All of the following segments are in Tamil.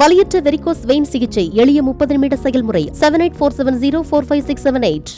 வலியற்ற வெரிகோஸ் வெயின் சிகிச்சை எளிய 30 நிமிட செயல்முறை 7847045678.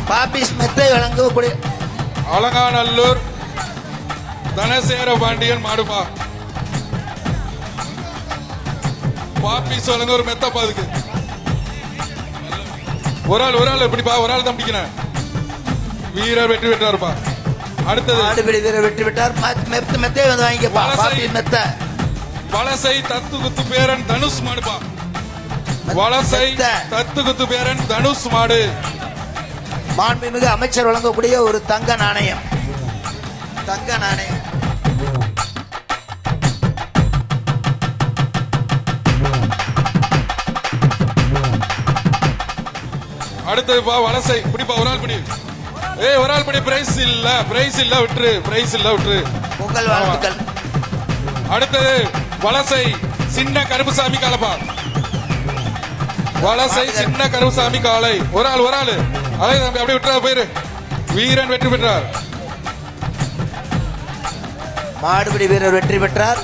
பாபிஸ் மெத்தை வழங்கக்கூடிய அலங்காநல்லூர் தனசேர பாண்டியன் மாடுபா. பாபிஸ் வழங்க ஒரு மெத்த பாதுக்கு ஒரு ஆள் எப்படிப்பா, ஒரு ஆள் தான் பிடிக்கிறேன். வீரர் வெற்றி பெற்றாருப்பா. அடுத்தது ஆடுபிடி வீரர் வெற்றி பெற்றார். மெத்தை வந்து வாங்கிக்கப்பா. பாபிஸ் மெத்த வலசை தத்து குத்து பேரன் தனுஷ் மாடுபா. வலசை தத்து குத்து பேரன் தனுஷ் மாடு. மாண்புமிகு அமைச்சர் வழங்கக்கூடிய ஒரு தங்க நாணயம். அடுத்தது வலசை பிடிப்பா. ஒரு ஆள் பிடி. ஒரு ஆள் பிடி. பிரைஸ் இல்ல விட்டுரு. உங்கள் வாழ்த்துக்கள். அடுத்தது வலசை சின்ன கருப்புசாமி காலப்பா. வலசை சின்ன கருப்புசாமி காலை. ஒரு ஆள் அதை அப்படியே விட்டுறா போயிரு. வீரன் வெற்றி பெற்றார். மாடுபிடி வீரர் வெற்றி பெற்றார்.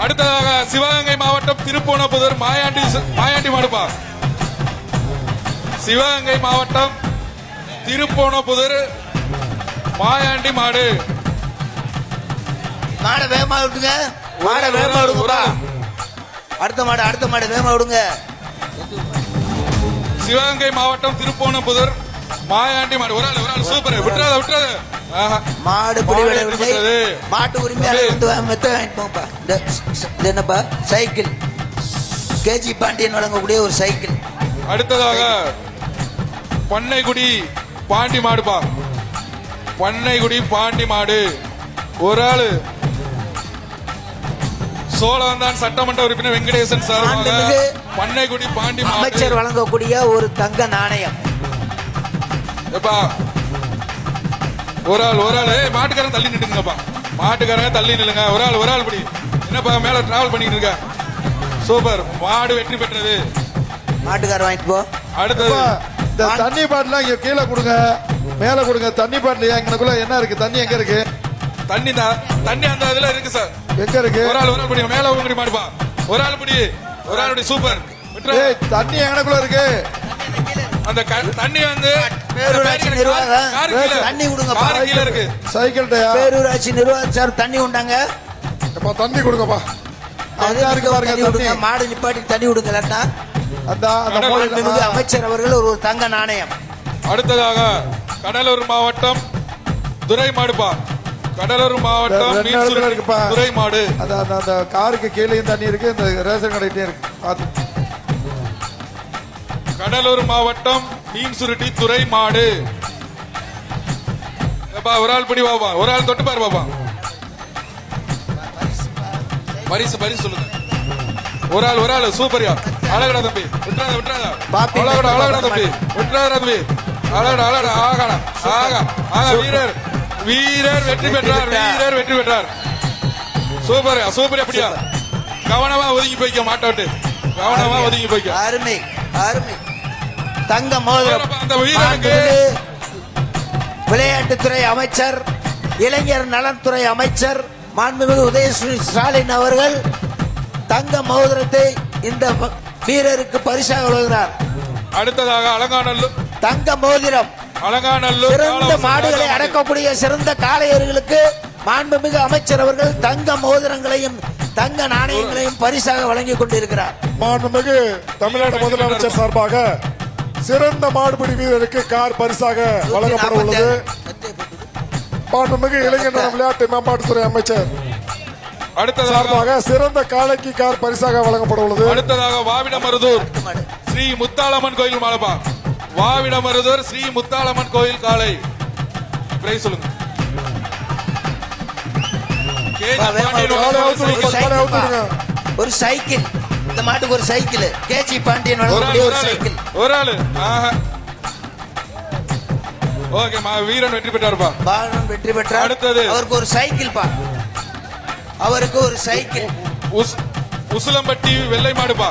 அடுத்ததாக சிவகங்கை மாவட்டம் திருப்போணப்புதூர் மாயாண்டி மாடுப்பா. சிவகங்கை மாவட்டம் திருப்போணப்புதூர் மாயாண்டி மாடு. மாட வேகமா விடுங்க. அடுத்த மாடு வேகமா விடுங்க. சிவகங்கை மாவட்டம் திருப்போணப்புதூர் மாயாண்டி மாடு. ஒரு ஆள் சூப்பர். விட்டுறாத. மாடு மாட்டு உரிமையாளர் மெத்த வாங்கிப்போம்ப்பா. என்னப்பா சைக்கிள் கேஜி பாண்டியன் வழங்கக்கூடிய ஒரு சைக்கிள். அடுத்ததாக பண்ணைக்குடி பாண்டி மாடுப்பா. பண்ணைக்குடி பாண்டி மாடு. ஒரு ஆளு சோழவந்தான் சட்டமன்ற உறுப்பினர் வெங்கடேசன் சார்பாக பண்ணைக்குடி பாண்டி மாடு. அமைச்சர் வழங்கக்கூடிய ஒரு தங்க நாணயம். ஒரு ஆள் மாட்டுக்காரன் தள்ளி நின்றுங்கப்பா. மாட்டுக்காரங்க தள்ளி நில்லுங்க. ஒரு ஆள் படி. என்னப்பா மேல டிராவல் பண்ணிட்டு இருக்க. சூப்பர். மாடு வெற்றி பெற்றது. மாட்டுக்காரர் வாங்கிட்டு போ. அடுத்தது இந்த தண்ணி பாட்டிலாம் இங்க கீழே கொடுங்க, மேல கொடுங்க. தண்ணி பாட்டில் எங்களுக்குள்ள என்ன இருக்கு? தண்ணி எங்க இருக்கு? தண்ணி அந்த இதுல இருக்கு சார். எங்க இருக்கு? ஒரு ஆள் படி. மேல உங்கடி மாடுப்பா. ஒரு ஆள் படி. சூப்பர். தண்ணி எங்களுக்குள்ள இருக்கு. அந்த தண்ணி வந்து தண்ணி கொடுங்க. இருக்கு சைக்கிள் பேரூராட்சி நிர்வாகம் சார் தண்ணி உண்டாங்க. தண்ணி கொடுங்கப்பா. மாடு நிப்பாட்டி தண்ணி கொடுக்கலன்னா அமைச்சர் அவர்கள் ஒரு தங்க நாணயம். அடுத்ததாக கடலூர் மாவட்டம் துரை மாடுப்பா. கடலூர் மாவட்டம் துரை மாடு. அந்த காருக்கு கீழே தண்ணி இருக்கு, இந்த ரேஷன் கடையிட்டே இருக்கு. பார்த்து கடலூர் மாவட்டம் மீன் சுருட்டி துறை மாடு. ஒரு ஆள் படி பாப்பா. ஒரு ஆள் தொட்டு பாரு பாப்பா. பரிசு சொல்லுங்க. ஒரு ஆள் சூப்பரியா. அழகடா தம்பி. விட்டுறாத. அழகடா தம்பி. விட்டுறாத தம்பி. அழகடா. ஆகா. வீரர் வெற்றி பெற்றார். சூப்பர். அப்படியா. கவனமா ஒதுங்கி போய்க்க. மாட்டாட்டு கவனமா ஒதுங்கி போய்க்க. அருமை. தங்க மோதிரம். அந்த வீரருக்கு விளையாட்டுத்துறை அமைச்சர், இளைஞர் நலன்துறை அமைச்சர் மாண்புமிகு உதயஸ்ரீ ஸ்டாலின் அவர்கள் தங்க மோதிரத்தை இந்த வீரருக்கு பரிசாக வழங்குகிறார். அடுத்ததாக அலங்காநல்லூர் தங்க மோதிரம். சிறந்த காளவசம் மாடுகளை ராஜா அடக்கக்கூடிய சிறந்த காளையர்களுக்கு மாண்புமிகு அமைச்சர் அவர்கள் தங்க மோதிரங்களையும் தங்க நாணயங்களையும் பரிசாக வழங்கிக் கொண்டிருக்கிறார். மாண்புமிகு தமிழ்நாடு முதலமைச்சர் சார்பாக சிறந்த மாடுபிடி வீரருக்கு கார் பரிசாக வழங்கப்பட உள்ளது. மாண்புமிகு இளைஞர் நல விளையாட்டு மேம்பாட்டுத்துறை அமைச்சர் சார்பாக சிறந்த காளைக்கு கார் பரிசாக வழங்கப்பட உள்ளது. அடுத்ததாக வாவிடமருதூர் ஸ்ரீ முத்தாளம்மன் கோயில் மாலப்பா. வாவிடமருதூர் ஸ்ரீ முத்தாளம்மன் கோயில் காளை பிரைஸ் சொல்லுங்க. ஒரு சைக்கிள், இந்த மாட்டுக்கு ஒரு சைக்கிள். கேஜி பாண்டியன் வழங்கக்கூடிய ஒரு சைக்கிள். ஒரு ஆளு. ஓகே, வீரன் வெற்றி பெற்றாருப்பா. பாலன் வெற்றி பெற்றார். அடுத்தது அவருக்கு ஒரு சைக்கிள் பா. அவருக்கு ஒரு சைக்கிள். உசிலம்பட்டி வெள்ளை மாடுப்பா.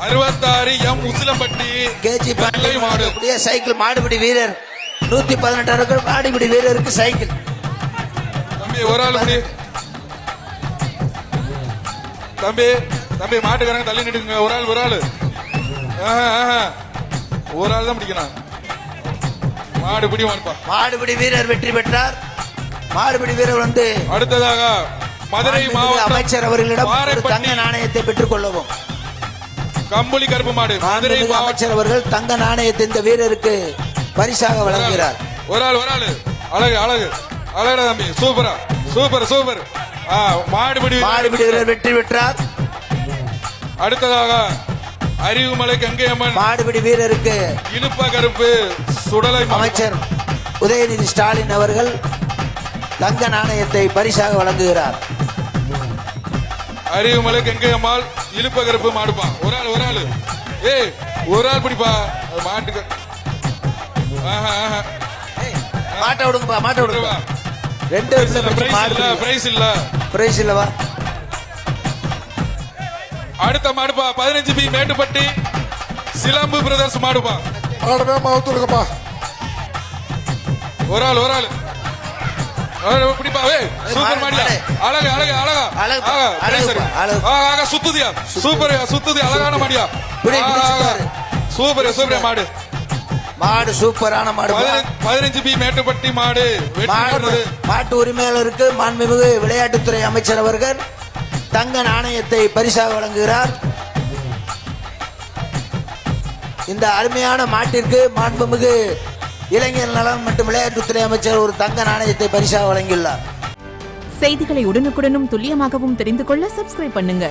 66 எம் உசிலம்பட்டி கேஜி வெள்ளை மாடு. சைக்கிள் மாடுபிடி வீரர் 118 மாடுபிடி வீரருக்கு சைக்கிள். தம்பி ஒரு ஆள் முடி. தம்பி தம்பி மாட்டுக்காரங்க தள்ளி நிட்டுங்க. ஒரு ஆள் ஒரு ஆள் தான் பிடிக்கணும். மாடுபிடி மாடுப்பா. மாடுபிடி வீரர் வெற்றி பெற்றார். மாடுபிடி வீரர் வந்து அடுத்ததாக மதுரை மாவட்ட அமைச்சர் அவர்களிடம் தங்க நாணயத்தை பெற்றுக் கொள்ளவும். கம்பளி கருப்பு மாடு. மதுரை அமைச்சர் அவர்கள் தங்க நாணயத்தை இந்த வீரருக்கு பரிசாக வழங்குகிறார். ஒரு ஆள் அழகு அழகா தம்பி. சூப்பர். மாடுபிடி வீரர் வெற்றி பெற்றார். அடுத்ததாக அறிவுமலை கங்கையம்மன் மாடுபிடி வீரருக்கு இழுப்ப கருப்பு சுடலை அமைச்சர் உதயநிதி ஸ்டாலின் அவர்கள் தங்க நாணயத்தை பரிசாக வழங்குகிறார். அறிவுமலை கங்கையம்மாள் இழுப்ப கருப்பு மாடுப்பா. ஒரு ஆள் ஒரு ஆள் பிடிப்பா. மாட்டுக்கு மாட்ட விடுங்க. ரெண்டு பிரைஸ் இல்லவா? அடுத்த மாடுப்பா 15 பி மேட்டுப்பட்டி சிலம்பு பிரதர்ஸ் மாடுப்பா. மாடுப்பா. ஒரு ஆள் பிடிப்பா. சூப்பர் மாடியா. அழகா சுத்துதியா. சுத்துது அழகான மாடியா. சூப்பர் மாடு. சூப்பரான மாடு. 15 பி மேட்டுப்பட்டி மாடு. மாட்டு உரிமையாளருக்கு மாண்புமிகு விளையாட்டுத்துறை அமைச்சர் அவர்கள் தங்க நாணயத்தை பரிசாக வழங்குகிறார். இந்த அருமையான மாட்டிற்கு மாண்புமிகு இளைஞர் நலன் மற்றும் விளையாட்டுத்துறை அமைச்சர் ஒரு தங்க நாணயத்தை பரிசாக வழங்கியுள்ளார். செய்திகளை உடனுக்குடனும் துல்லியமாகவும் தெரிந்து கொள்ள சப்ஸ்கிரைப் பண்ணுங்க.